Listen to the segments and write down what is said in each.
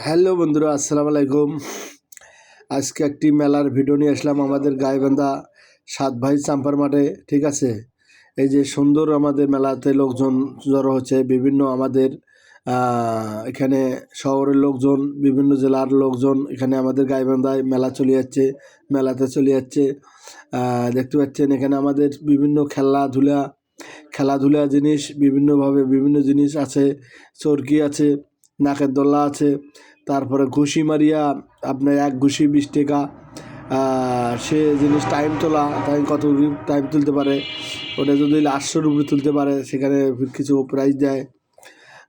Hello বন্ধুরা, আসসালামু আলাইকুম। আজকে একটি মেলার ভিডিও নিয়ে আসলাম আমাদের গাইবান্ধা সাত ভাই চাম্পার মাঠে। ঠিক আছে, এই যে সুন্দর আমাদের মেলাতে লোকজন জড়ো হচ্ছে, বিভিন্ন আমাদের এখানে শহরের লোকজন, বিভিন্ন জেলার লোকজন এখানে আমাদের গাইবান্ধায় মেলা চলে যাচ্ছে, মেলাতে চলে যাচ্ছে। দেখতে পাচ্ছেন এখানে আমাদের বিভিন্ন খেলাধুলা জিনিস, বিভিন্নভাবে বিভিন্ন জিনিস আছে। চরকি আছে, নাকের দোল্লা আছে, তারপরে ঘুষি মারিয়া আপনার এক ঘুষি 20 টাকা। সে জিনিস টাইম কত টাইম তুলতে পারে, ওটা যদি 800 উপরে তুলতে পারে সেখানে কিছু প্রাইজ দেয়।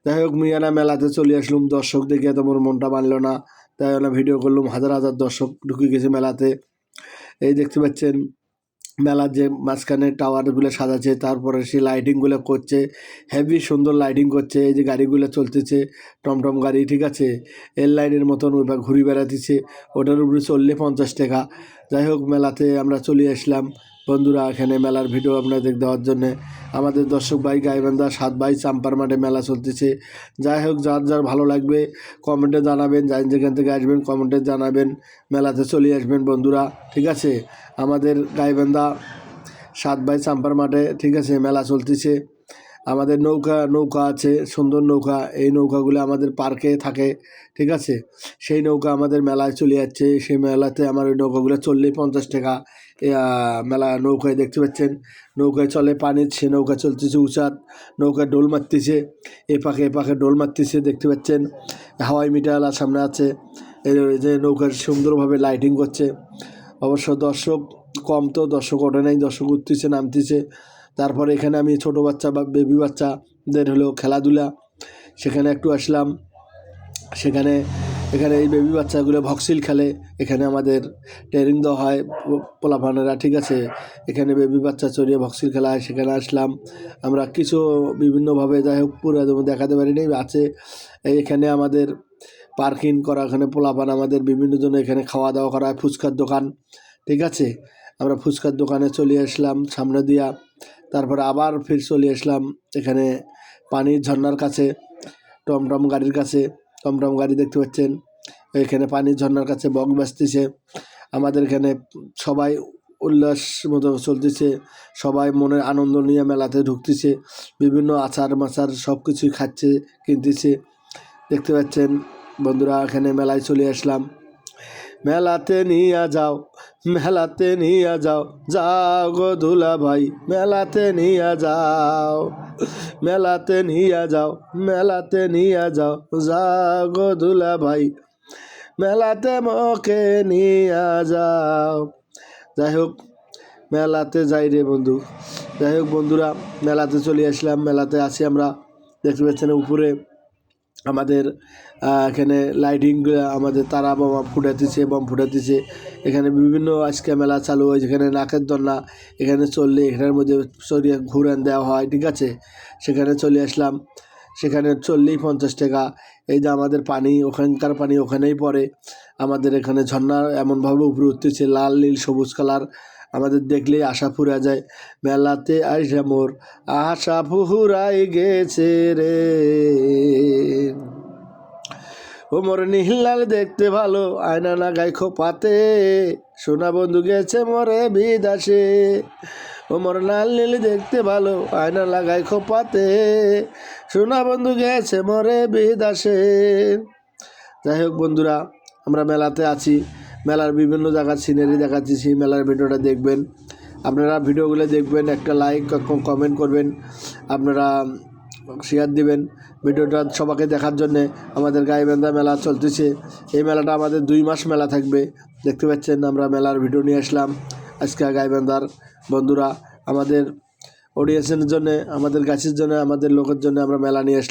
যাই হোক, মিয়ানা মেলাতে চলে আসলাম, দর্শক দেখে তোমার মনটা মানল না, তাই আমরা ভিডিও করলাম। হাজার হাজার দর্শক ঢুকে গেছে মেলাতে। এই দেখতে পাচ্ছেন মেলার যে মাঝখানে টাওয়ারগুলো সাজাচ্ছে, তারপরে সেই লাইটিংগুলো করছে, হেভি সুন্দর লাইটিং করছে। এই যে গাড়িগুলো চলতেছে, টমটম গাড়ি, ঠিক আছে, এর লাইনের মতন ওইভাবে ঘুরে বেড়াতেছে, ওটার উপরে চললে 50 টাকা। যাই হোক, মেলাতে আমরা চলে আসলাম বন্ধুরা, এখানে মেলার ভিডিও আপনাদের দেওয়ার জন্যে। আমাদের দর্শক ভাই গাইবান্ধা সাত ভাই চাম্পার মাঠে মেলা চলতেছে। যাই হোক, যার যার ভালো লাগবে কমেন্টে জানাবেন, যেখান থেকে আসবেন কমেন্টে জানাবেন, মেলাতে চলে আসবেন বন্ধুরা। ঠিক আছে, আমাদের গাইবান্ধা সাত ভাই চাম্পার মাঠে, ঠিক আছে, মেলা চলতেছে। আমাদের নৌকা আছে, সুন্দর নৌকা। এই নৌকাগুলো আমাদের পার্কে থাকে, ঠিক আছে। সেই নৌকা আমাদের মেলায় চলে যাচ্ছে। সেই মেলাতে আমার ওই নৌকাগুলো চললেই 50 টাকা। মেলা নৌকায় দেখতে পাচ্ছেন, নৌকায় চলে পানির, সে নৌকা চলতেছে উঁচাত, নৌকা ডোল মারতেছে, এ পাখে ডোল মারতেছে, দেখতে পাচ্ছেন। হাওয়াই মিটারওয়ালা সামনে আছে, এই যে নৌকার সুন্দরভাবে লাইটিং করছে। অবশ্য দর্শক কম, তো দর্শক ওঠে নাই, দর্শক উঠতেছে নামতেছে। তারপরে এখানে আমি ছোটো বাচ্চা বা বেবি বাচ্চাদের হলো খেলাধুলা, সেখানে একটু আসলাম। এখানে এই বেবি বাচ্চাগুলো ভক্সিল খেলে, এখানে আমাদের ট্রেনিং দেওয়া হয় পোলাপানেরা, ঠিক আছে। এখানে বেবি বাচ্চা চড়িয়ে ভক্সিল খেলা হয়, সেখানে আসলাম আমরা কিছু বিভিন্নভাবে। যাই হোক, পুরো দেখাতে পারিনি, আছে এখানে আমাদের পার্কিং করা, এখানে পোলাপান আমাদের বিভিন্ন জন এখানে খাওয়া দাওয়া করা হয়, ফুচকার দোকান, ঠিক আছে। আমরা ফুচকার দোকানে চলে আসলাম সামনে দিয়া, তারপরে আবার ফির চলে আসলাম এখানে পানির ঝর্নার কাছে, টমটম গাড়ির কাছে। টমটম গাড়ি দেখতে পাচ্ছেন, এখানে পানির ঝর্নার কাছে বক বাজতেছে। আমাদের এখানে সবাই উল্লাস মতো চলতেছে, সবাই মনের আনন্দ নিয়ে মেলাতে ঢুকতেছে, বিভিন্ন আচার মাচার সব কিছুই খাচ্ছে, কিনতেছে, দেখতে পাচ্ছেন বন্ধুরা। এখানে মেলায় চলে আসলাম। মেলাতে নিয়ে যাও, মেলাতে নিয়ে যাও, যাও গো দুলা ভাই, মেলাতে নিয়ে যাও, মেলাতে নিয়ে যাও, মেলাতে নিয়ে যাও, যাও গো দুলা ভাই, মেলাতে মোকে নিয়ে যাও। যাই হোক, মেলাতে যাই রে বন্ধু। যাই হোক বন্ধুরা, মেলাতে চলে আসলাম, মেলাতে আছি আমরা। দেখতে পাচ্ছেন উপরে আমাদের এখানে লাইটিং, আমাদের তারা বোমা বম ফুটাতেছে। এখানে বিভিন্ন আজকে মেলা চালু হয়, যেখানে নাকের দোলনা, এখানে চললে এখানের মধ্যে চড়িয়ে ঘুরান দেওয়া হয়, ঠিক আছে। সেখানে চলে আসলাম, সেখানে চললেই 50 টাকা। এই যে আমাদের পানি, ওখানকার পানি ওখানেই পড়ে। আমাদের এখানে ঝর্ণা এমনভাবে উপরে উঠতেছে, লাল নীল সবুজ কালার, আমাদের দেখলেই আশা ফুরা যায়। মেলাতে আইসা মোর আশা ফুরাই গেছে রে, ও মোর নীলাল দেখতে ভালো, আয়না না গাই খোপাতে, সোনা বন্ধু গেছে মরে বিদাসে। ও মোর লাল নীল দেখতে ভালো, আয়না লাগাই খোপাতে, সোনা বন্ধু গেছে মরে বিদাসে। যাই হোক বন্ধুরা, আমরা মেলাতে আছি, মেলার বিভিন্ন জায়গার সিনারি দেখাচ্ছি, সেই মেলার ভিডিওটা দেখবেন। আপনারা ভিডিওগুলো দেখবেন, একটা লাইক কমেন্ট করবেন, আপনারা শেয়ার দিবেন ভিডিওটা সবাইকে দেখার জন্যে। আমাদের গাইবান্ধা মেলা চলতেছে, এই মেলাটা আমাদের 2 মাস মেলা থাকবে। দেখতে পাচ্ছেন, আমরা মেলার ভিডিও নিয়ে আসলাম আজকে গাইবান্ধার বন্ধুরা। আমাদের অডিয়েন্সের জন্যে, আমাদের গাছের জন্য, আমাদের লোকের জন্য আমরা মেলা নিয়ে আসলাম।